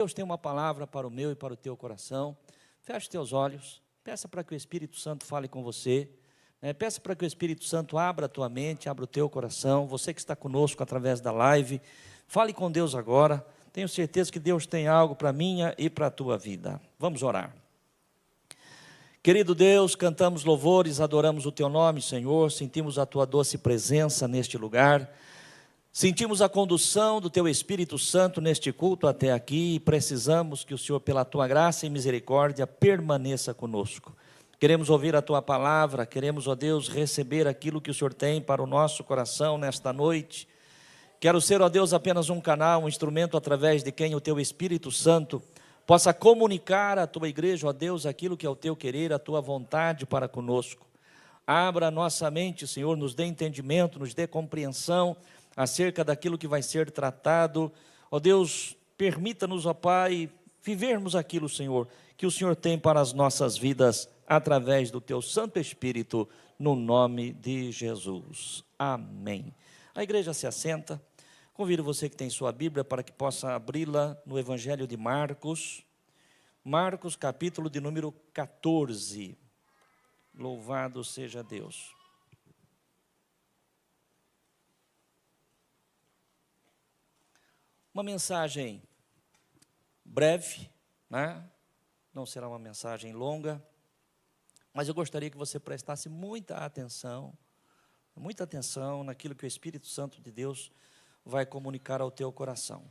Deus tem uma palavra para o meu e para o teu coração. Feche teus olhos, peça para que o Espírito Santo fale com você, peça para que o Espírito Santo abra a tua mente, abra o teu coração. Você que está conosco através da live, fale com Deus agora. Tenho certeza que Deus tem algo para a minha e para a tua vida. Vamos orar. Querido Deus, cantamos louvores, adoramos o teu nome, Senhor, sentimos a tua doce presença neste lugar, sentimos a condução do teu Espírito Santo neste culto até aqui e precisamos que o Senhor, pela tua graça e misericórdia, permaneça conosco. Queremos ouvir a tua palavra, queremos, ó Deus, receber aquilo que o Senhor tem para o nosso coração nesta noite. Quero ser, ó Deus, apenas um canal, um instrumento através de quem o teu Espírito Santo possa comunicar à tua igreja, ó Deus, aquilo que é o teu querer, a tua vontade para conosco. Abra a nossa mente, Senhor, nos dê entendimento, nos dê compreensão acerca daquilo que vai ser tratado. Ó Deus, permita-nos, ó Pai, vivermos aquilo, Senhor, que o Senhor tem para as nossas vidas, através do teu Santo Espírito, no nome de Jesus. Amém. A igreja se assenta. Convido você que tem sua Bíblia para que possa abri-la no Evangelho de Marcos. Marcos, capítulo de número 14. Louvado seja Deus. Uma mensagem breve, não será uma mensagem longa, mas eu gostaria que você prestasse muita atenção naquilo que o Espírito Santo de Deus vai comunicar ao teu coração.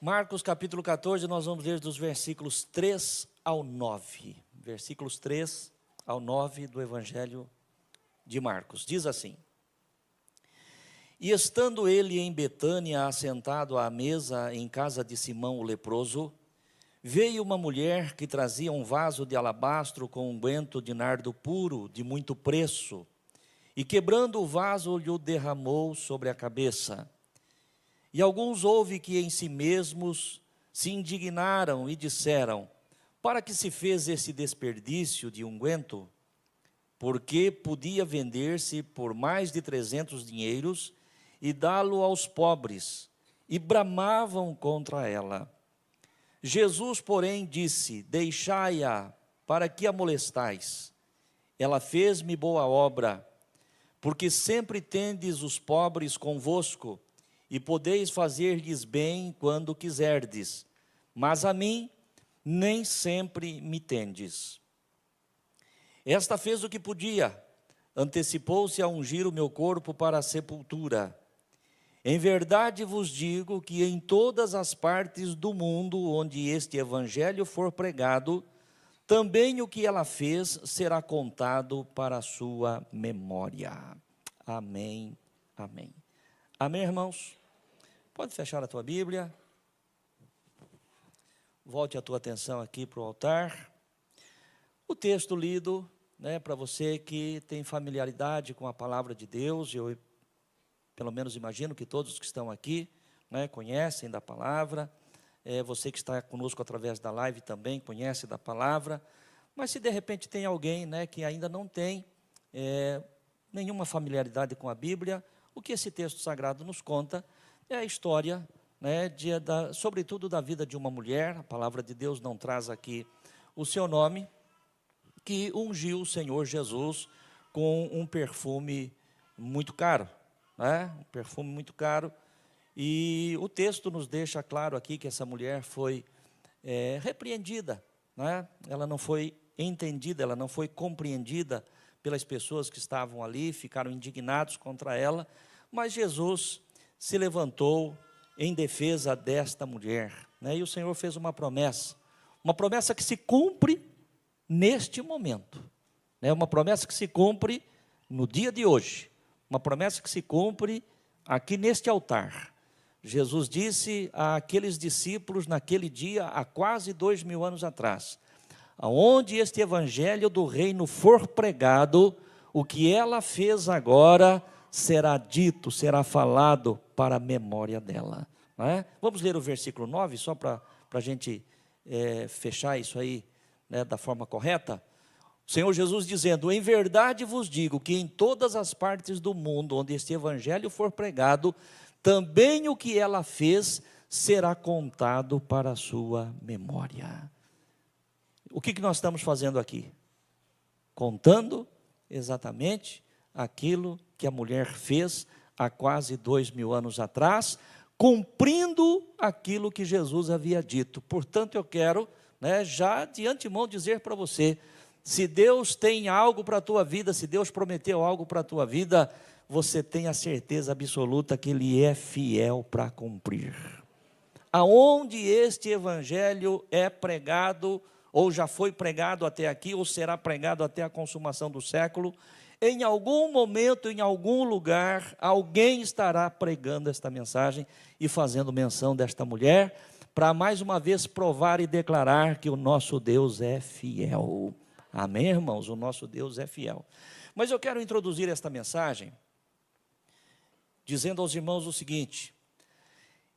Marcos capítulo 14, nós vamos ler dos versículos 3 ao 9. Versículos 3 ao 9 do Evangelho de Marcos. Diz assim: E estando ele em Betânia, assentado à mesa em casa de Simão o leproso, veio uma mulher que trazia um vaso de alabastro com unguento de nardo puro, de muito preço, e quebrando o vaso, lhe o derramou sobre a cabeça. E alguns houve que em si mesmos se indignaram e disseram: para que se fez esse desperdício de unguento? Porque podia vender-se por mais de 300 dinheiros e dá-lo aos pobres, e bramavam contra ela. Jesus, porém, disse: deixai-a, para que a molestais? Ela fez-me boa obra, porque sempre tendes os pobres convosco, e podeis fazer-lhes bem quando quiserdes, mas a mim nem sempre me tendes. Esta fez o que podia, antecipou-se a ungir o meu corpo para a sepultura. Em verdade vos digo que em todas as partes do mundo onde este evangelho for pregado, também o que ela fez será contado para a sua memória. Amém, amém. Amém, irmãos? Pode fechar a tua Bíblia. Volte a tua atenção aqui para o altar. O texto lido, para você que tem familiaridade com a palavra de Deus, eu pelo menos imagino que todos que estão aqui conhecem da palavra. Você que está conosco através da live também conhece da palavra, mas se de repente tem alguém que ainda não tem nenhuma familiaridade com a Bíblia, o que esse texto sagrado nos conta é a história, sobretudo da vida de uma mulher. A palavra de Deus não traz aqui o seu nome, que ungiu o Senhor Jesus com um perfume muito caro, um perfume muito caro. E o texto nos deixa claro aqui que essa mulher foi repreendida, ela não foi entendida, ela não foi compreendida pelas pessoas que estavam ali, ficaram indignados contra ela, mas Jesus se levantou em defesa desta mulher, e o Senhor fez uma promessa que se cumpre neste momento, uma promessa que se cumpre no dia de hoje, uma promessa que se cumpre aqui neste altar. Jesus disse àqueles discípulos naquele dia, há quase 2000 anos atrás: aonde este evangelho do reino for pregado, o que ela fez agora será dito, será falado para a memória dela. Vamos ler o versículo 9, só para a gente fechar isso aí da forma correta. O Senhor Jesus dizendo: em verdade vos digo que em todas as partes do mundo onde este evangelho for pregado, também o que ela fez será contado para a sua memória. O que nós estamos fazendo aqui? Contando exatamente aquilo que a mulher fez há quase 2000 anos atrás, cumprindo aquilo que Jesus havia dito. Portanto, eu quero, já de antemão dizer para você, se Deus tem algo para a tua vida, se Deus prometeu algo para a tua vida, você tem a certeza absoluta que Ele é fiel para cumprir. Aonde este evangelho é pregado, ou já foi pregado até aqui, ou será pregado até a consumação do século, em algum momento, em algum lugar, alguém estará pregando esta mensagem e fazendo menção desta mulher, para mais uma vez provar e declarar que o nosso Deus é fiel. Amém, irmãos? O nosso Deus é fiel. Mas eu quero introduzir esta mensagem dizendo aos irmãos o seguinte: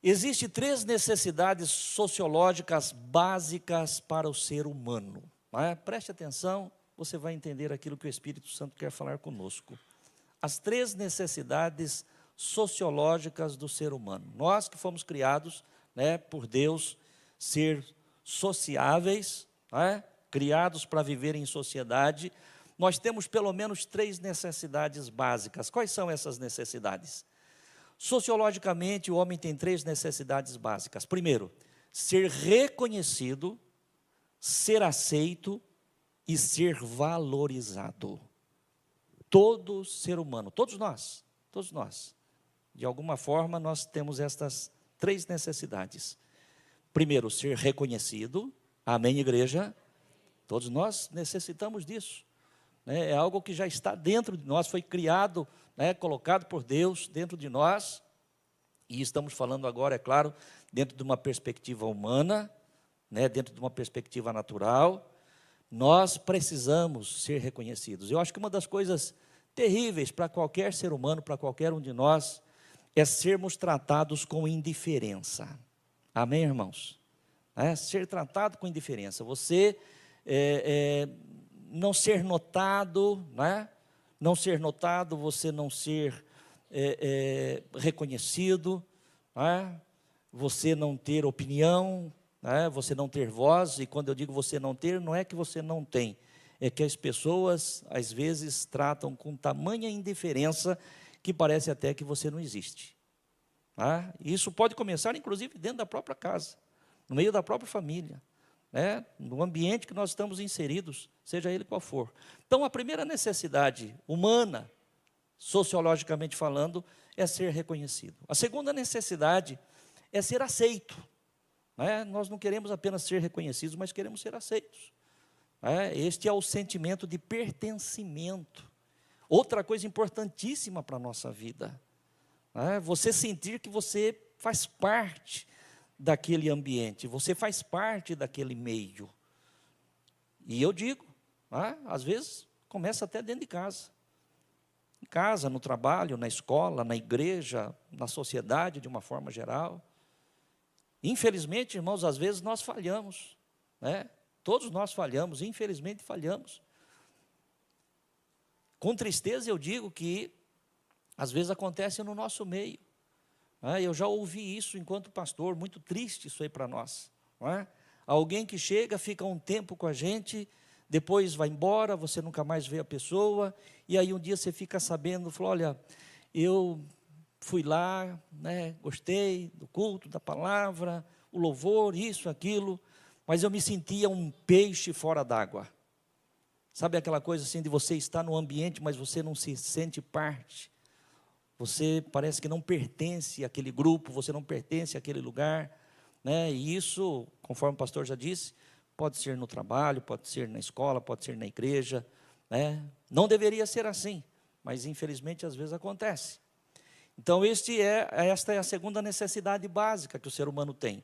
existem 3 necessidades sociológicas básicas para o ser humano. Preste atenção, você vai entender aquilo que o Espírito Santo quer falar conosco. As 3 necessidades sociológicas do ser humano. Nós que fomos criados por Deus, ser sociáveis, criados para viver em sociedade, nós temos pelo menos 3 necessidades básicas. Quais são essas necessidades? Sociologicamente, o homem tem 3 necessidades básicas. Primeiro, ser reconhecido, ser aceito e ser valorizado. Todo ser humano, todos nós, de alguma forma nós temos estas 3 necessidades. Primeiro, ser reconhecido. Amém, igreja? Todos nós necessitamos disso. É algo que já está dentro de nós, foi criado, colocado por Deus dentro de nós. E estamos falando agora, é claro, dentro de uma perspectiva humana, dentro de uma perspectiva natural. Nós precisamos ser reconhecidos. Eu acho que uma das coisas terríveis para qualquer ser humano, para qualquer um de nós, é sermos tratados com indiferença. Amém, irmãos? Ser tratado com indiferença. Você não ser notado, não ser notado, você não ser reconhecido, você não ter opinião, você não ter voz. E quando eu digo você não ter, não é que você não tem, é que as pessoas às vezes tratam com tamanha indiferença que parece até que você não existe. Isso pode começar inclusive dentro da própria casa, no meio da própria família, no ambiente que nós estamos inseridos, seja ele qual for. Então, a primeira necessidade humana, sociologicamente falando, é ser reconhecido. A segunda necessidade é ser aceito. Nós não queremos apenas ser reconhecidos, mas queremos ser aceitos. Este é o sentimento de pertencimento. Outra coisa importantíssima para a nossa vida. Você sentir que você faz parte daquele ambiente, você faz parte daquele meio. E eu digo, às vezes começa até dentro de casa. Em casa, no trabalho, na escola, na igreja, na sociedade de uma forma geral. Infelizmente, irmãos, às vezes nós falhamos, Todos nós falhamos, infelizmente falhamos. Com tristeza eu digo que às vezes acontece no nosso meio. Eu já ouvi isso enquanto pastor, muito triste isso aí para nós. Alguém que chega, fica um tempo com a gente, depois vai embora, você nunca mais vê a pessoa, e aí um dia você fica sabendo, fala, olha, eu fui lá, gostei do culto, da palavra, o louvor, isso, aquilo, mas eu me sentia um peixe fora d'água. Sabe aquela coisa assim de você estar no ambiente, mas você não se sente parte? Você parece que não pertence àquele grupo, você não pertence àquele lugar, E isso, conforme o pastor já disse, pode ser no trabalho, pode ser na escola, pode ser na igreja, Não deveria ser assim, mas infelizmente às vezes acontece. Então esta é a segunda necessidade básica que o ser humano tem.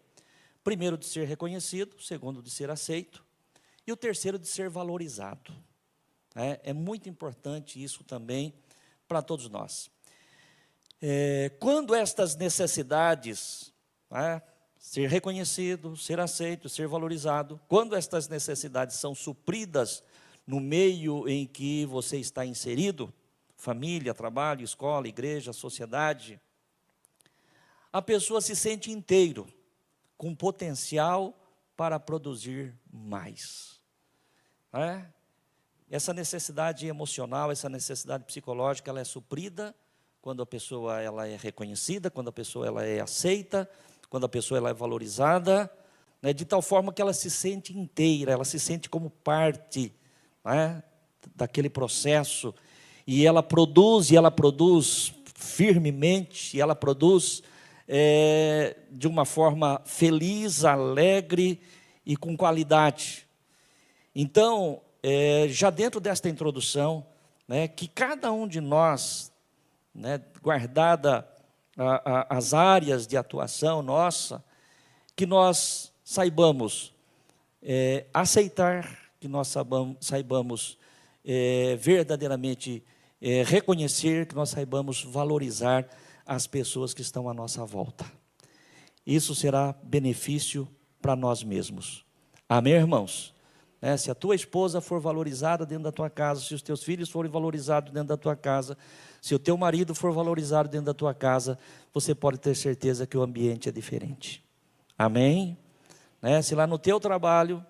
Primeiro, de ser reconhecido. Segundo, de ser aceito. E o terceiro, de ser valorizado. É muito importante isso também para todos nós. Quando estas necessidades, ser reconhecido, ser aceito, ser valorizado, quando estas necessidades são supridas no meio em que você está inserido, família, trabalho, escola, igreja, sociedade, a pessoa se sente inteiro. com potencial para produzir mais. Essa necessidade emocional, essa necessidade psicológica, ela é suprida quando a pessoa ela é reconhecida, quando a pessoa ela é aceita, quando a pessoa ela é valorizada, né, de tal forma que ela se sente inteira, ela se sente como parte, né, daquele processo, e ela produz firmemente, e ela produz de uma forma feliz, alegre e com qualidade. Então, já dentro desta introdução, né, que cada um de nós, né, guardada as áreas de atuação nossa, que nós saibamos aceitar, que nós saibamos verdadeiramente reconhecer, que nós saibamos valorizar as pessoas que estão à nossa volta. Isso será benefício para nós mesmos. Amém, irmãos? Se a tua esposa for valorizada dentro da tua casa, se os teus filhos forem valorizados dentro da tua casa, se o teu marido for valorizado dentro da tua casa, você pode ter certeza que o ambiente é diferente. Amém? Se lá no teu trabalho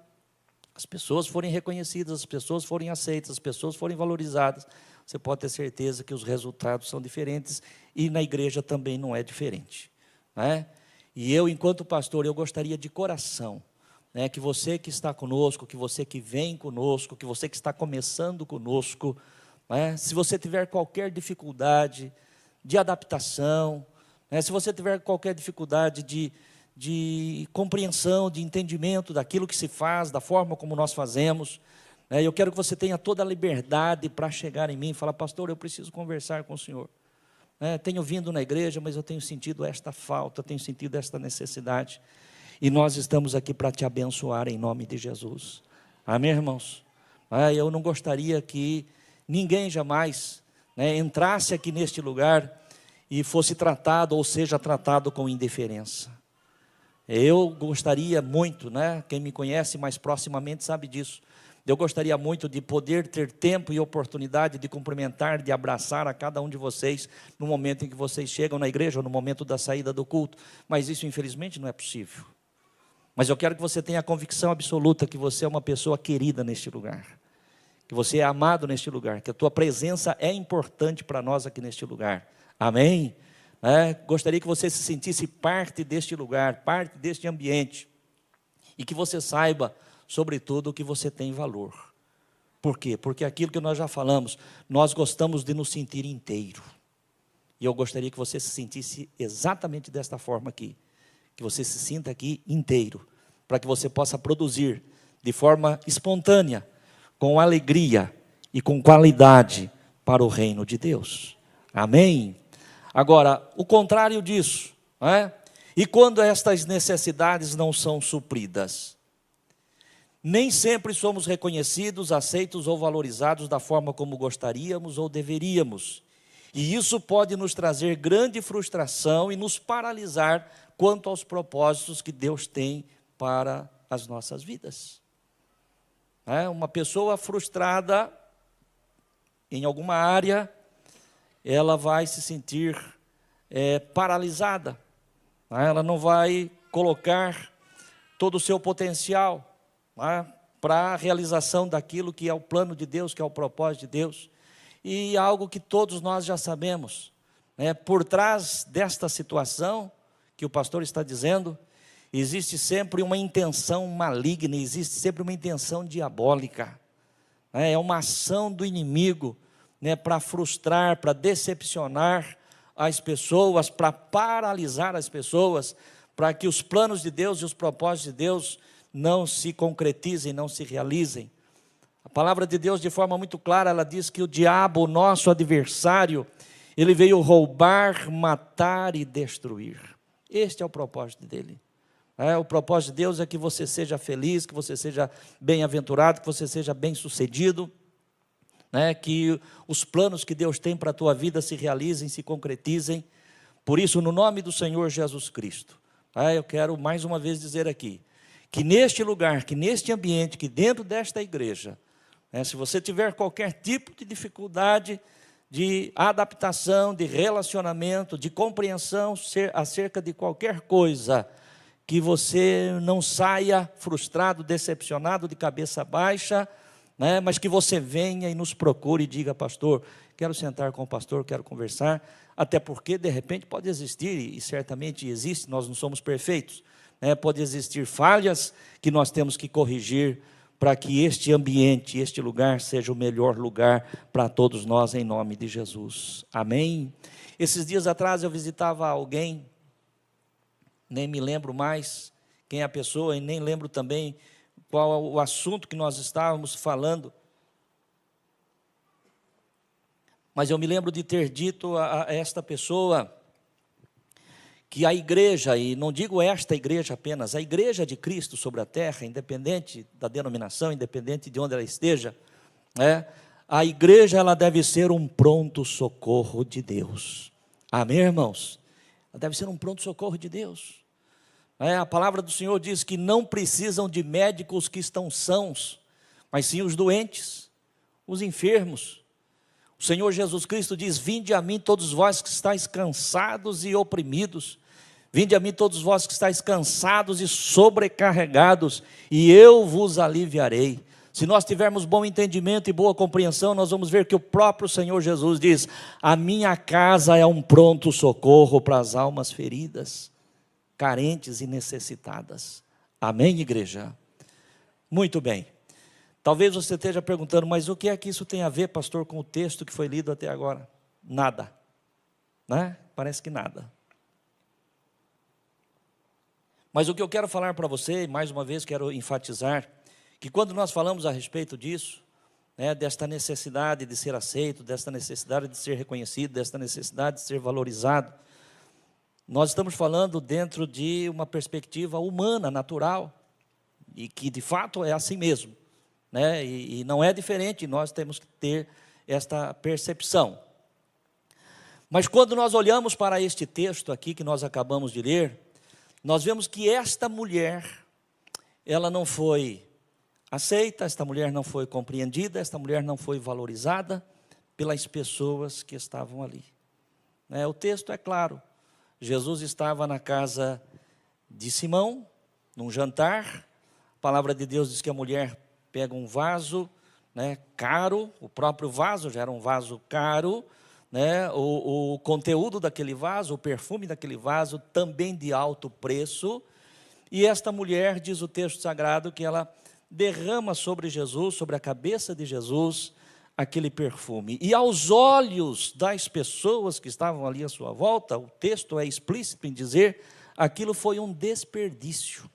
as pessoas forem reconhecidas, as pessoas forem aceitas, as pessoas forem valorizadas, você pode ter certeza que os resultados são diferentes, e na igreja também não é diferente. E eu, enquanto pastor, eu gostaria de coração, que você que está conosco, que você que vem conosco, que você que está começando conosco, se você tiver qualquer dificuldade de adaptação, se você tiver qualquer dificuldade de compreensão, de entendimento daquilo que se faz, da forma como nós fazemos, eu quero que você tenha toda a liberdade para chegar em mim e falar: pastor, eu preciso conversar com o senhor. Tenho vindo na igreja, mas eu tenho sentido esta falta, tenho sentido esta necessidade. E nós estamos aqui para te abençoar em nome de Jesus. Amém, irmãos? Eu não gostaria que ninguém jamais entrasse aqui neste lugar e fosse tratado ou seja tratado com indiferença. Eu gostaria muito, quem me conhece mais proximamente sabe disso, eu gostaria muito de poder ter tempo e oportunidade de cumprimentar, de abraçar a cada um de vocês no momento em que vocês chegam na igreja ou no momento da saída do culto, mas isso infelizmente não é possível. Mas eu quero que você tenha a convicção absoluta que você é uma pessoa querida neste lugar, que você é amado neste lugar, que a tua presença é importante para nós aqui neste lugar. Amém? Gostaria que você se sentisse parte deste lugar, parte deste ambiente, e que você saiba, sobretudo, que você tem valor. Por quê? Porque aquilo que nós já falamos, nós gostamos de nos sentir inteiro. E eu gostaria que você se sentisse exatamente desta forma aqui, que você se sinta aqui inteiro, para que você possa produzir de forma espontânea, com alegria e com qualidade para o reino de Deus. Amém? Agora, o contrário disso, e quando estas necessidades não são supridas? Nem sempre somos reconhecidos, aceitos ou valorizados da forma como gostaríamos ou deveríamos. E isso pode nos trazer grande frustração e nos paralisar quanto aos propósitos que Deus tem para as nossas vidas. Uma pessoa frustrada em alguma área, ela vai se sentir paralisada. Ela não vai colocar todo o seu potencial para a realização daquilo que é o plano de Deus, que é o propósito de Deus. E algo que todos nós já sabemos, por trás desta situação que o pastor está dizendo, existe sempre uma intenção maligna, existe sempre uma intenção diabólica. É uma ação do inimigo, para frustrar, para decepcionar as pessoas, para paralisar as pessoas, para que os planos de Deus e os propósitos de Deus não se concretizem, não se realizem. A palavra de Deus, de forma muito clara, ela diz que o diabo, o nosso adversário, ele veio roubar, matar e destruir. Este é o propósito dele. O propósito de Deus é que você seja feliz, que você seja bem-aventurado, que você seja bem-sucedido, que os planos que Deus tem para a tua vida se realizem, se concretizem. Por isso, no nome do Senhor Jesus Cristo, eu quero mais uma vez dizer aqui, que neste lugar, que neste ambiente, que dentro desta igreja, se você tiver qualquer tipo de dificuldade de adaptação, de relacionamento, de compreensão acerca de qualquer coisa, que você não saia frustrado, decepcionado, de cabeça baixa, né? Mas que você venha e nos procure e diga: pastor, quero sentar com o pastor, quero conversar, até porque de repente pode existir, e certamente existe, nós não somos perfeitos, né? Pode existir falhas que nós temos que corrigir, para que este ambiente, este lugar seja o melhor lugar para todos nós, em nome de Jesus, amém? Esses dias atrás eu visitava alguém, nem me lembro mais quem é a pessoa, e nem lembro também qual é o assunto que nós estávamos falando, mas eu me lembro de ter dito a esta pessoa que a igreja, e não digo esta igreja apenas, a igreja de Cristo sobre a terra, independente da denominação, independente de onde ela esteja, né, a igreja ela deve ser um pronto-socorro de Deus, amém, irmãos? Ela deve ser um pronto-socorro de Deus. A palavra do Senhor diz que não precisam de médicos que estão sãos, mas sim os doentes, os enfermos. O Senhor Jesus Cristo diz: vinde a mim todos vós que estáis cansados e oprimidos, vinde a mim todos vós que estáis cansados e sobrecarregados, e eu vos aliviarei. Se nós tivermos bom entendimento e boa compreensão, nós vamos ver que o próprio Senhor Jesus diz: a minha casa é um pronto socorro para as almas feridas, carentes e necessitadas, amém, igreja? Muito bem. Talvez você esteja perguntando: mas o que é que isso tem a ver, pastor, com o texto que foi lido até agora? Nada, né? Parece que nada. Mas o que eu quero falar para você, e mais uma vez quero enfatizar, que quando nós falamos a respeito disso, né, desta necessidade de ser aceito, desta necessidade de ser reconhecido, desta necessidade de ser valorizado, nós estamos falando dentro de uma perspectiva humana, natural, e que de fato é assim mesmo, né? E não é diferente, nós temos que ter esta percepção. Mas quando nós olhamos para este texto aqui que nós acabamos de ler, nós vemos que esta mulher, ela não foi aceita, esta mulher não foi compreendida, esta mulher não foi valorizada pelas pessoas que estavam ali. O texto é claro. Jesus estava na casa de Simão, num jantar. A palavra de Deus diz que a mulher pega um vaso, né, caro, o próprio vaso já era um vaso caro, né, o conteúdo daquele vaso, o perfume daquele vaso, também de alto preço. E esta mulher, diz o texto sagrado, que ela derrama sobre Jesus, sobre a cabeça de Jesus, aquele perfume. E aos olhos das pessoas que estavam ali à sua volta, o texto é explícito em dizer, aquilo foi um desperdício.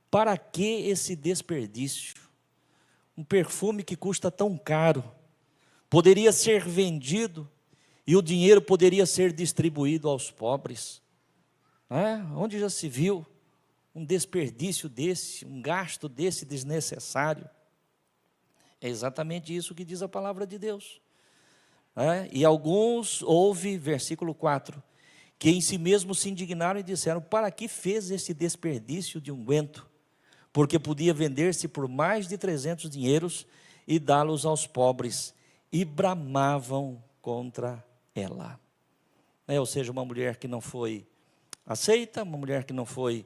Para que esse desperdício? Um perfume que custa tão caro, poderia ser vendido e o dinheiro poderia ser distribuído aos pobres. Onde já se viu um desperdício desse, um gasto desse desnecessário? É exatamente isso que diz a palavra de Deus. E alguns, versículo 4, que em si mesmos se indignaram e disseram: para que fez esse desperdício de unguento? Porque podia vender-se por mais de 300 dinheiros e dá-los aos pobres. E bramavam contra ela. Ou seja, uma mulher que não foi aceita, uma mulher que não foi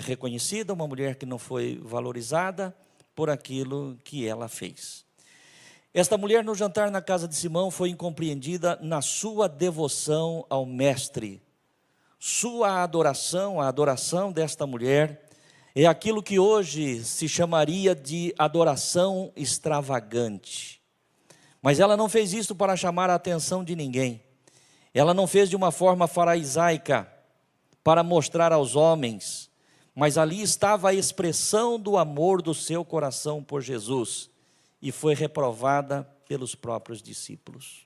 reconhecida, uma mulher que não foi valorizada por aquilo que ela fez. Esta mulher no jantar na casa de Simão foi incompreendida na sua devoção ao mestre. Sua adoração, a adoração desta mulher, é aquilo que hoje se chamaria de adoração extravagante. Mas ela não fez isso para chamar a atenção de ninguém. Ela não fez de uma forma farisaica para mostrar aos homens, mas ali estava a expressão do amor do seu coração por Jesus, e foi reprovada pelos próprios discípulos.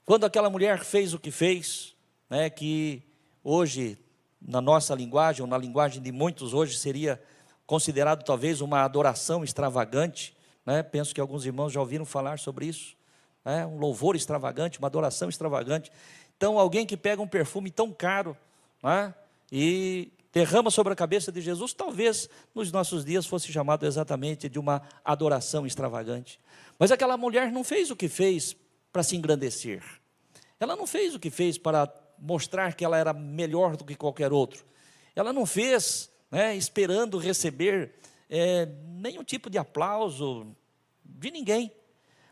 Quando aquela mulher fez o que fez, que hoje, na nossa linguagem, ou na linguagem de muitos hoje, seria considerado talvez uma adoração extravagante, penso que alguns irmãos já ouviram falar sobre isso, um louvor extravagante, uma adoração extravagante. Então, alguém que pega um perfume tão caro, e derrama sobre a cabeça de Jesus, talvez nos nossos dias fosse chamado exatamente de uma adoração extravagante. Mas aquela mulher não fez o que fez para se engrandecer. Ela não fez o que fez para mostrar que ela era melhor do que qualquer outro. Ela não fez, né, esperando receber nenhum tipo de aplauso de ninguém.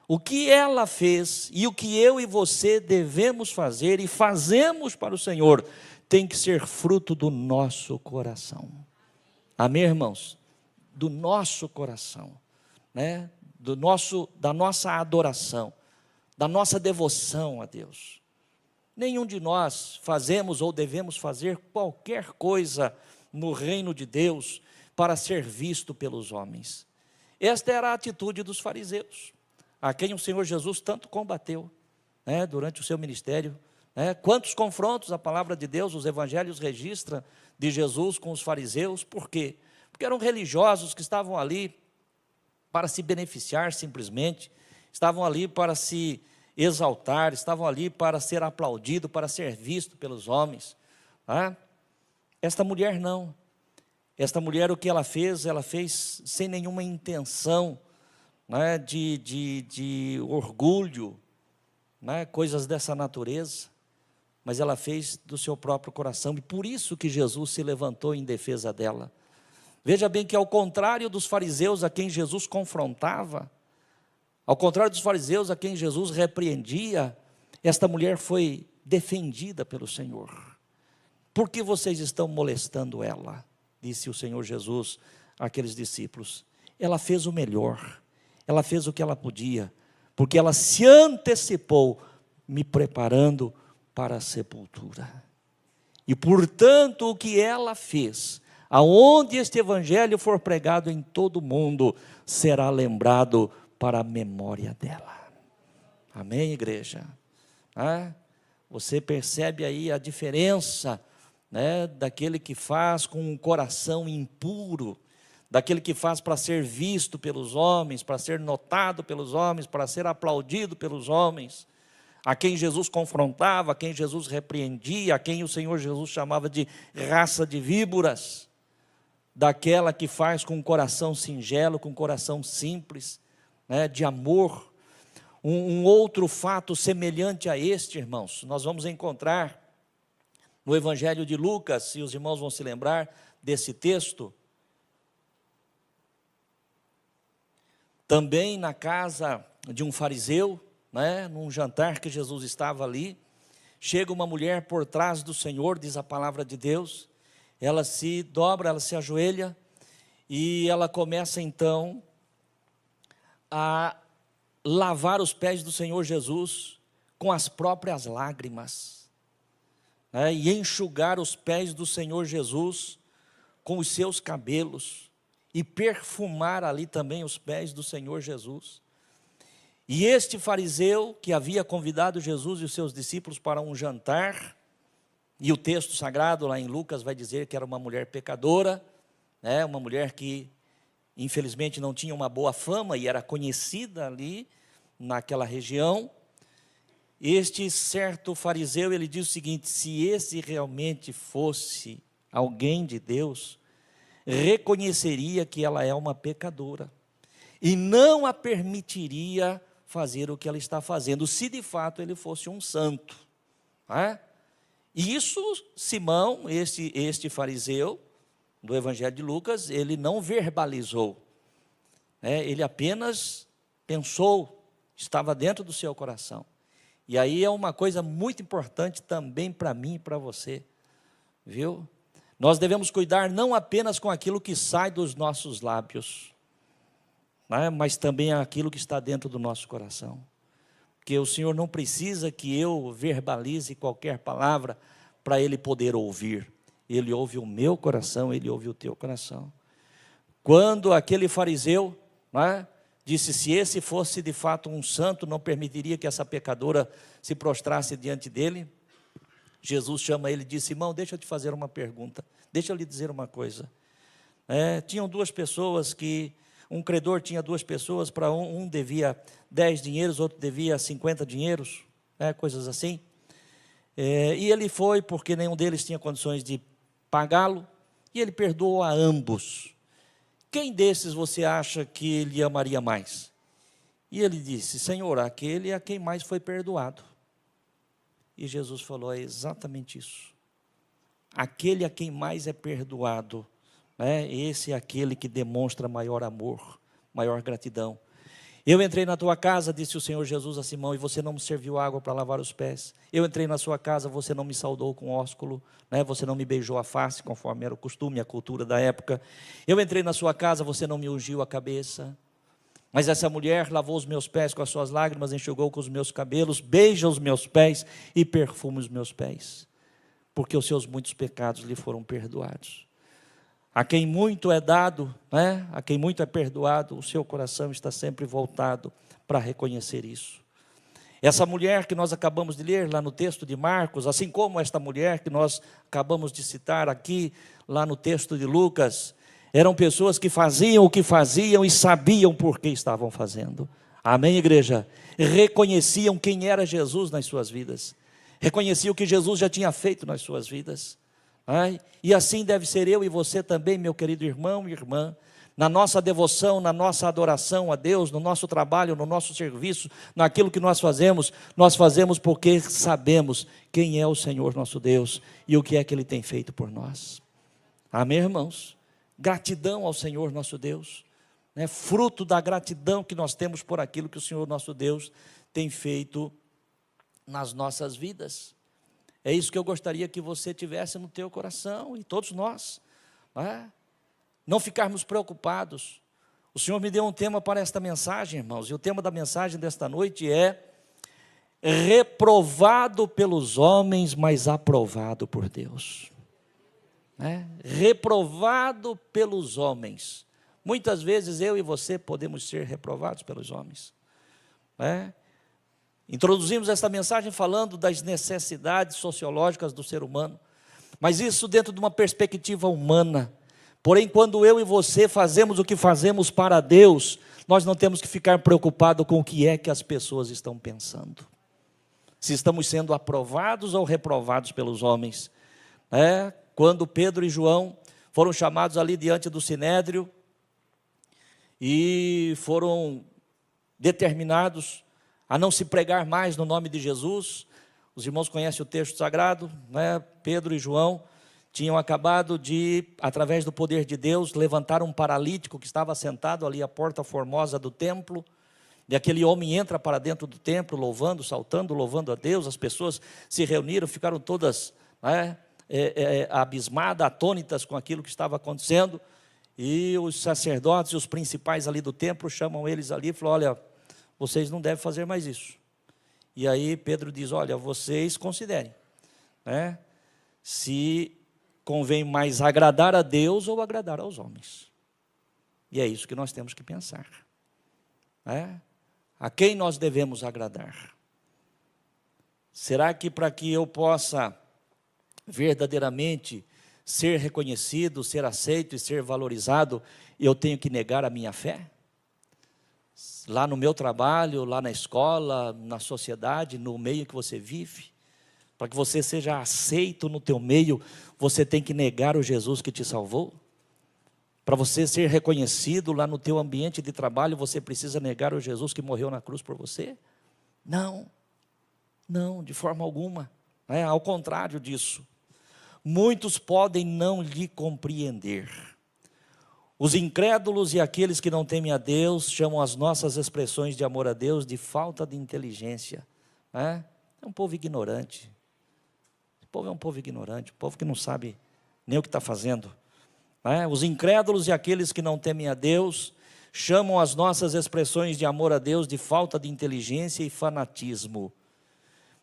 O que ela fez e o que eu e você devemos fazer e fazemos para o Senhor tem que ser fruto do nosso coração. Amém, irmãos? Do nosso coração, né? Da nossa adoração, da nossa devoção a Deus. Nenhum de nós fazemos ou devemos fazer qualquer coisa no reino de Deus para ser visto pelos homens. Esta era a atitude dos fariseus, a quem o Senhor Jesus tanto combateu, né, durante o seu ministério. Quantos confrontos a palavra de Deus, os evangelhos registram de Jesus com os fariseus. Por quê? Porque eram religiosos que estavam ali para se beneficiar simplesmente, estavam ali para se exaltar, estavam ali para ser aplaudido, para ser visto pelos homens. Esta mulher não. Esta mulher, o que ela fez sem nenhuma intenção, né, de orgulho, né, coisas dessa natureza, mas ela fez do seu próprio coração, e por isso que Jesus se levantou em defesa dela. Veja bem que, ao contrário dos fariseus a quem Jesus confrontava, ao contrário dos fariseus a quem Jesus repreendia, esta mulher foi defendida pelo Senhor. Por que vocês estão molestando ela? Disse o Senhor Jesus àqueles discípulos. Ela fez o melhor, ela fez o que ela podia, porque ela se antecipou, me preparando para a sepultura. E portanto o que ela fez, aonde este evangelho for pregado em todo o mundo, será lembrado para a memória dela. Amém, igreja? Você percebe aí a diferença, né, daquele que faz com um coração impuro, daquele que faz para ser visto pelos homens, para ser notado pelos homens, para ser aplaudido pelos homens, a quem Jesus confrontava, a quem Jesus repreendia, a quem o Senhor Jesus chamava de raça de víboras, daquela que faz com um coração singelo, com um coração simples, né, de amor. Um outro fato semelhante a este, irmãos, nós vamos encontrar no Evangelho de Lucas, se os irmãos vão se lembrar desse texto, também na casa de um fariseu, né, num jantar que Jesus estava ali, chega uma mulher por trás do Senhor, diz a palavra de Deus, ela se dobra, ela se ajoelha, e ela começa então a lavar os pés do Senhor Jesus com as próprias lágrimas, né, e enxugar os pés do Senhor Jesus com os seus cabelos, e perfumar ali também os pés do Senhor Jesus. E este fariseu que havia convidado Jesus e os seus discípulos para um jantar, e o texto sagrado lá em Lucas vai dizer que era uma mulher pecadora, né, uma mulher que infelizmente não tinha uma boa fama e era conhecida ali naquela região. Este certo fariseu, ele diz o seguinte: se esse realmente fosse alguém de Deus, reconheceria que ela é uma pecadora e não a permitiria fazer o que ela está fazendo, se de fato ele fosse um santo. E isso Simão, este fariseu do Evangelho de Lucas, ele não verbalizou, ele apenas pensou, estava dentro do seu coração. E aí é uma coisa muito importante também para mim e para você, viu? Nós devemos cuidar não apenas com aquilo que sai dos nossos lábios, mas também aquilo que está dentro do nosso coração. Porque o Senhor não precisa que eu verbalize qualquer palavra para Ele poder ouvir. Ele ouve o meu coração, Ele ouve o teu coração. Quando aquele fariseu disse, se esse fosse de fato um santo, não permitiria que essa pecadora se prostrasse diante dele, Jesus chama ele e diz: Simão, deixa eu te fazer uma pergunta, deixa eu lhe dizer uma coisa. Tinham duas pessoas que, um credor tinha duas pessoas, para um devia 10 dinheiros, outro devia 50 dinheiros, coisas assim. E ele foi, porque nenhum deles tinha condições de pagá-lo, e ele perdoou a ambos. Quem desses você acha que ele amaria mais? E ele disse: Senhor, aquele a quem mais foi perdoado. E Jesus falou: é exatamente isso. Aquele a quem mais é perdoado, né? Esse é aquele que demonstra maior amor, maior gratidão. Eu entrei na tua casa, disse o Senhor Jesus a Simão, e você não me serviu água para lavar os pés. Eu entrei na sua casa, você não me saudou com ósculo, né? Você não me beijou a face, conforme era o costume, a cultura da época. Eu entrei na sua casa, você não me ungiu a cabeça. Mas essa mulher lavou os meus pés com as suas lágrimas, enxugou com os meus cabelos, beija os meus pés e perfuma os meus pés, porque os seus muitos pecados lhe foram perdoados. A quem muito é dado, né? A quem muito é perdoado, o seu coração está sempre voltado para reconhecer isso. Essa mulher que nós acabamos de ler lá no texto de Marcos, assim como esta mulher que nós acabamos de citar aqui, lá no texto de Lucas, eram pessoas que faziam o que faziam e sabiam por que estavam fazendo. Amém, igreja? Reconheciam quem era Jesus nas suas vidas, reconheciam o que Jesus já tinha feito nas suas vidas. E assim deve ser eu e você também, meu querido irmão e irmã, na nossa devoção, na nossa adoração a Deus, no nosso trabalho, no nosso serviço, naquilo que nós fazemos porque sabemos quem é o Senhor nosso Deus e o que é que Ele tem feito por nós. Amém, irmãos? Gratidão ao Senhor nosso Deus, né? Fruto da gratidão que nós temos por aquilo que o Senhor nosso Deus tem feito nas nossas vidas. É isso que eu gostaria que você tivesse no teu coração, e todos nós, não ficarmos preocupados. O Senhor me deu um tema para esta mensagem, irmãos, e o tema da mensagem desta noite é: reprovado pelos homens, mas aprovado por Deus. Reprovado pelos homens. Muitas vezes eu e você podemos ser reprovados pelos homens. Introduzimos esta mensagem falando das necessidades sociológicas do ser humano, mas isso dentro de uma perspectiva humana. Porém, quando eu e você fazemos o que fazemos para Deus, nós não temos que ficar preocupados com o que é que as pessoas estão pensando, se estamos sendo aprovados ou reprovados pelos homens. Quando Pedro e João foram chamados ali diante do Sinédrio e foram determinados a não se pregar mais no nome de Jesus. Os irmãos conhecem o texto sagrado, Pedro e João tinham acabado de, através do poder de Deus, levantar um paralítico que estava sentado ali à porta formosa do templo, e aquele homem entra para dentro do templo, louvando, saltando, louvando a Deus. As pessoas se reuniram, ficaram todas abismadas, atônitas com aquilo que estava acontecendo, e os sacerdotes e os principais ali do templo chamam eles ali e falam: olha, vocês não devem fazer mais isso. E aí Pedro diz: olha, vocês considerem, se convém mais agradar a Deus ou agradar aos homens. E é isso que nós temos que pensar. A quem nós devemos agradar? Será que para que eu possa verdadeiramente ser reconhecido, ser aceito e ser valorizado, eu tenho que negar a minha fé? Lá no meu trabalho, lá na escola, na sociedade, no meio que você vive, para que você seja aceito no teu meio, você tem que negar o Jesus que te salvou? Para você ser reconhecido lá no teu ambiente de trabalho, você precisa negar o Jesus que morreu na cruz por você? Não, de forma alguma. Ao contrário disso, muitos podem não lhe compreender. Os incrédulos e aqueles que não temem a Deus chamam as nossas expressões de amor a Deus de falta de inteligência. É um povo ignorante. O povo é um povo ignorante, um povo que não sabe nem o que está fazendo. Os incrédulos e aqueles que não temem a Deus chamam as nossas expressões de amor a Deus de falta de inteligência e fanatismo.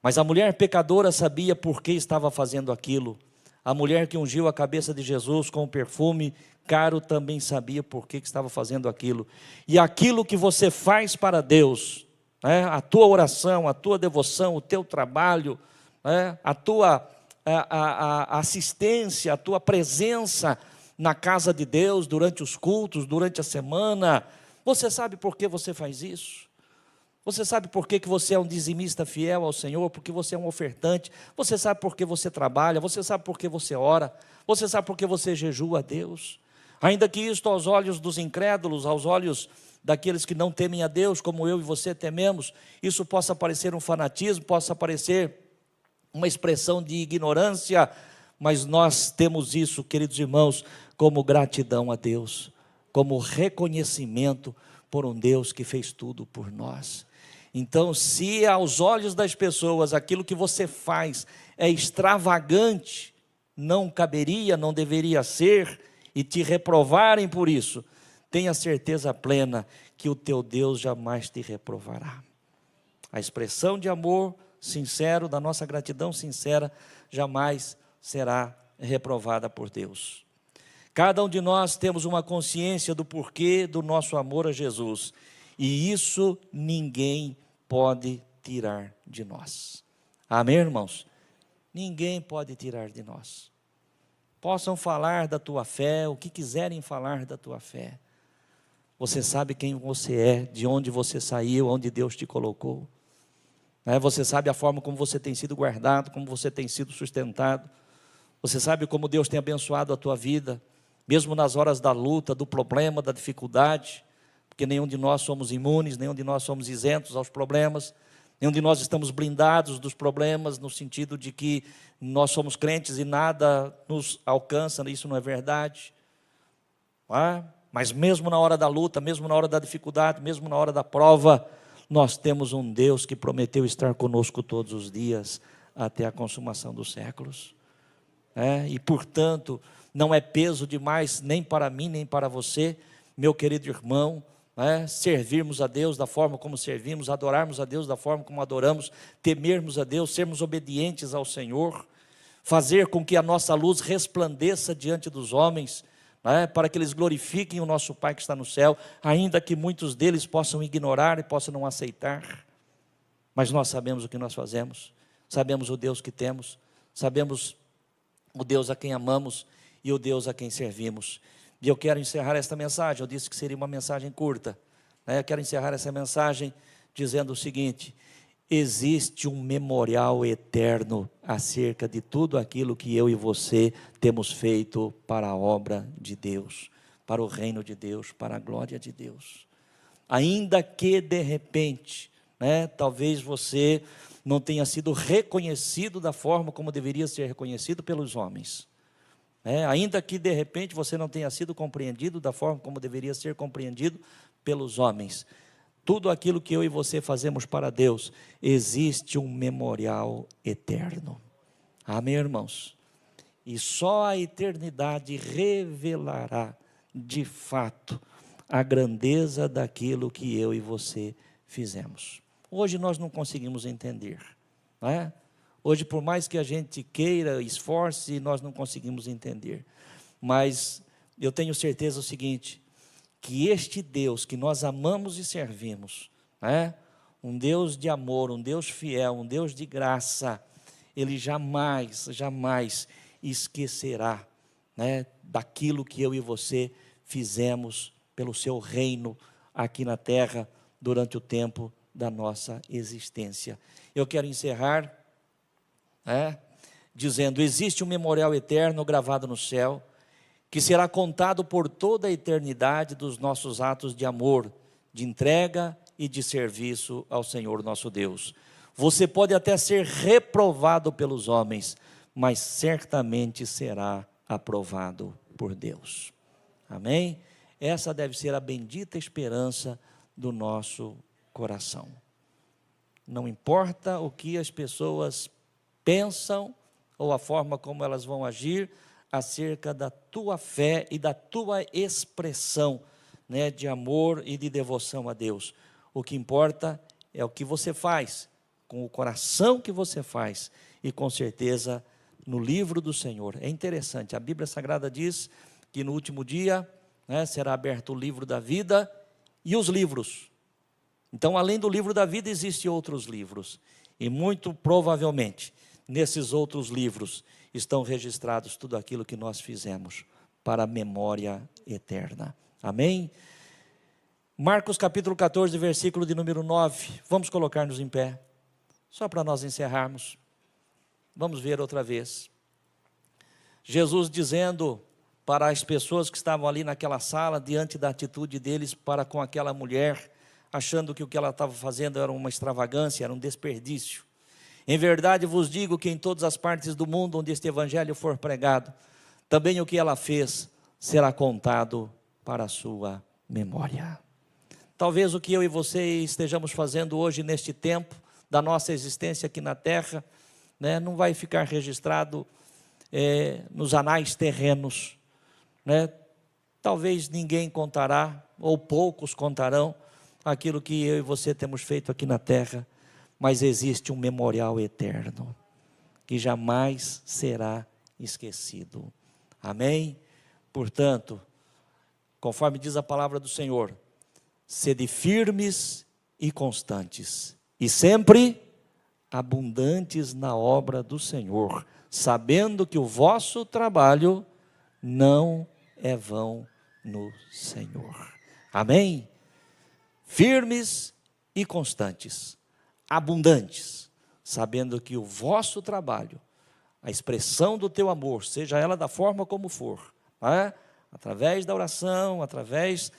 Mas a mulher pecadora sabia por que estava fazendo aquilo. A mulher que ungiu a cabeça de Jesus com o perfume caro também sabia por que estava fazendo aquilo. E aquilo que você faz para Deus, a tua oração, a tua devoção, o teu trabalho, a tua assistência, a tua presença na casa de Deus, durante os cultos, durante a semana, você sabe por que você faz isso? Você sabe por que você é um dizimista fiel ao Senhor? Porque você é um ofertante. Você sabe por que você trabalha? Você sabe por que você ora? Você sabe por que você jejua a Deus? Ainda que isto aos olhos dos incrédulos, aos olhos daqueles que não temem a Deus, como eu e você tememos, isso possa parecer um fanatismo, possa parecer uma expressão de ignorância, mas nós temos isso, queridos irmãos, como gratidão a Deus, como reconhecimento por um Deus que fez tudo por nós. Então, se aos olhos das pessoas aquilo que você faz é extravagante, não caberia, não deveria ser, e te reprovarem por isso, tenha certeza plena que o teu Deus jamais te reprovará. A expressão de amor sincero, da nossa gratidão sincera, jamais será reprovada por Deus. Cada um de nós temos uma consciência do porquê do nosso amor a Jesus, e isso ninguém pode tirar de nós. Amém, irmãos? Ninguém pode tirar de nós. Possam falar da tua fé, o que quiserem falar da tua fé. Você sabe quem você é, de onde você saiu, onde Deus te colocou. Você sabe a forma como você tem sido guardado, como você tem sido sustentado. Você sabe como Deus tem abençoado a tua vida, mesmo nas horas da luta, do problema, da dificuldade, porque nenhum de nós somos imunes, nenhum de nós somos isentos aos problemas, nenhum de nós estamos blindados dos problemas, no sentido de que nós somos crentes e nada nos alcança, isso não é verdade. Mas mesmo na hora da luta, mesmo na hora da dificuldade, mesmo na hora da prova, nós temos um Deus que prometeu estar conosco todos os dias, até a consumação dos séculos. E portanto, não é peso demais, nem para mim, nem para você, meu querido irmão, servirmos a Deus da forma como servimos, adorarmos a Deus da forma como adoramos, temermos a Deus, sermos obedientes ao Senhor, fazer com que a nossa luz resplandeça diante dos homens, para que eles glorifiquem o nosso Pai que está no céu, ainda que muitos deles possam ignorar e possam não aceitar, mas nós sabemos o que nós fazemos, sabemos o Deus que temos, sabemos o Deus a quem amamos e o Deus a quem servimos. E eu quero encerrar esta mensagem, eu disse que seria uma mensagem curta, eu quero encerrar essa mensagem dizendo o seguinte: existe um memorial eterno acerca de tudo aquilo que eu e você temos feito para a obra de Deus, para o reino de Deus, para a glória de Deus. Ainda que de repente, talvez você não tenha sido reconhecido da forma como deveria ser reconhecido pelos homens, ainda que de repente você não tenha sido compreendido da forma como deveria ser compreendido pelos homens, tudo aquilo que eu e você fazemos para Deus, existe um memorial eterno. Amém, irmãos? E só a eternidade revelará, de fato, a grandeza daquilo que eu e você fizemos. Hoje nós não conseguimos entender, Hoje, por mais que a gente queira, esforce, nós não conseguimos entender. Mas eu tenho certeza o seguinte, que este Deus que nós amamos e servimos, um Deus de amor, um Deus fiel, um Deus de graça, Ele jamais, jamais esquecerá, daquilo que eu e você fizemos pelo seu reino aqui na terra, durante o tempo da nossa existência. Eu quero encerrar dizendo: existe um memorial eterno gravado no céu, que será contado por toda a eternidade dos nossos atos de amor, de entrega e de serviço ao Senhor nosso Deus. Você pode até ser reprovado pelos homens, mas certamente será aprovado por Deus. Amém? Essa deve ser a bendita esperança do nosso coração. Não importa o que as pessoas pensam ou a forma como elas vão agir acerca da tua fé e da tua expressão, de amor e de devoção a Deus. O que importa é o que você faz, com o coração que você faz, e com certeza no livro do Senhor. É interessante, a Bíblia Sagrada diz que no último dia será aberto o livro da vida e os livros. Então, além do livro da vida, existem outros livros, e muito provavelmente nesses outros livros estão registrados tudo aquilo que nós fizemos para a memória eterna. Amém? Marcos capítulo 14, versículo de número 9. Vamos colocar-nos em pé, só para nós encerrarmos. Vamos ver outra vez. Jesus dizendo para as pessoas que estavam ali naquela sala, diante da atitude deles para com aquela mulher, achando que o que ela estava fazendo era uma extravagância, era um desperdício. Em verdade vos digo que em todas as partes do mundo onde este evangelho for pregado, também o que ela fez será contado para a sua memória. Talvez o que eu e você estejamos fazendo hoje neste tempo da nossa existência aqui na terra, né, não vai ficar registrado nos anais terrenos, né? Talvez ninguém contará, ou poucos contarão, aquilo que eu e você temos feito aqui na terra, mas existe um memorial eterno, que jamais será esquecido. Amém? Portanto, conforme diz a palavra do Senhor, sede firmes e constantes, e sempre abundantes na obra do Senhor, sabendo que o vosso trabalho não é vão no Senhor. Amém? Firmes e constantes, abundantes, sabendo que o vosso trabalho, a expressão do teu amor, seja ela da forma como for, através da oração, através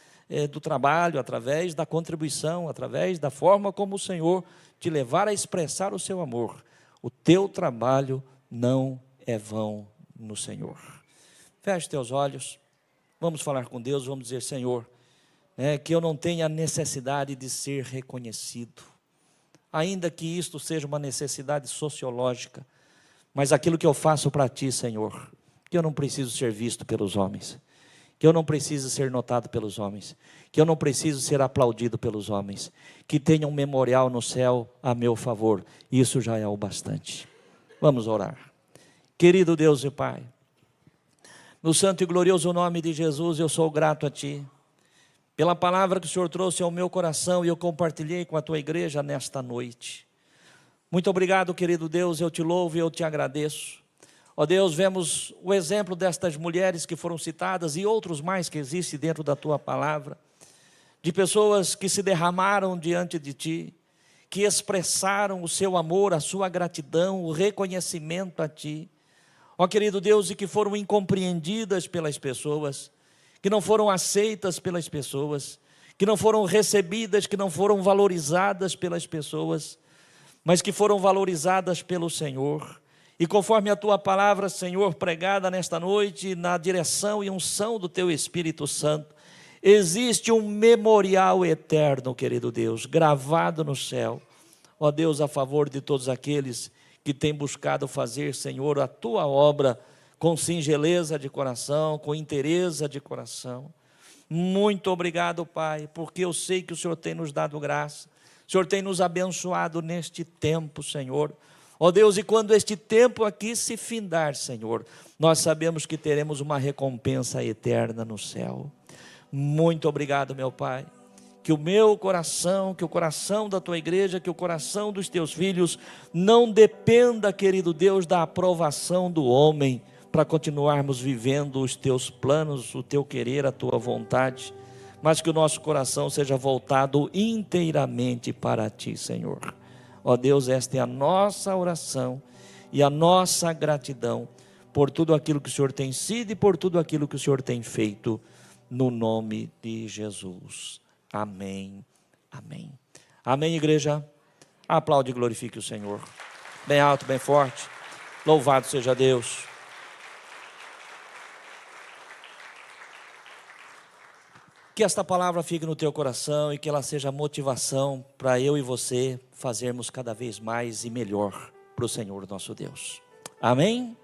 do trabalho, através da contribuição, através da forma como o Senhor te levar a expressar o seu amor, o teu trabalho não é vão no Senhor. Feche teus olhos, vamos falar com Deus, vamos dizer: Senhor, que eu não tenha necessidade de ser reconhecido, ainda que isto seja uma necessidade sociológica, mas aquilo que eu faço para Ti, Senhor, que eu não preciso ser visto pelos homens, que eu não preciso ser notado pelos homens, que eu não preciso ser aplaudido pelos homens, que tenha um memorial no céu a meu favor, isso já é o bastante. Vamos orar. Querido Deus e Pai, no santo e glorioso nome de Jesus, eu sou grato a Ti, pela palavra que o Senhor trouxe ao meu coração e eu compartilhei com a Tua igreja nesta noite. Muito obrigado, querido Deus, eu Te louvo e eu Te agradeço. Ó Deus, vemos o exemplo destas mulheres que foram citadas e outros mais que existem dentro da Tua palavra, de pessoas que se derramaram diante de Ti, que expressaram o seu amor, a sua gratidão, o reconhecimento a Ti. Ó querido Deus, e que foram incompreendidas pelas pessoas, que não foram aceitas pelas pessoas, que não foram recebidas, que não foram valorizadas pelas pessoas, mas que foram valorizadas pelo Senhor. E conforme a Tua palavra, Senhor, pregada nesta noite, na direção e unção do Teu Espírito Santo, existe um memorial eterno, querido Deus, gravado no céu. Ó Deus, a favor de todos aqueles que têm buscado fazer, Senhor, a Tua obra com singeleza de coração, com inteireza de coração. Muito obrigado, Pai, porque eu sei que o Senhor tem nos dado graça, o Senhor tem nos abençoado neste tempo, Senhor. Ó Deus, e quando este tempo aqui se findar, Senhor, nós sabemos que teremos uma recompensa eterna no céu. Muito obrigado, meu Pai, que o meu coração, que o coração da Tua igreja, que o coração dos Teus filhos não dependa, querido Deus, da aprovação do homem, para continuarmos vivendo os Teus planos, o Teu querer, a Tua vontade, mas que o nosso coração seja voltado inteiramente para Ti, Senhor. Ó Deus, esta é a nossa oração e a nossa gratidão por tudo aquilo que o Senhor tem sido e por tudo aquilo que o Senhor tem feito, no nome de Jesus. Amém, amém. Amém, igreja? Aplaude e glorifique o Senhor. Bem alto, bem forte. Louvado seja Deus. Que esta palavra fique no teu coração e que ela seja motivação para eu e você fazermos cada vez mais e melhor para o Senhor nosso Deus. Amém?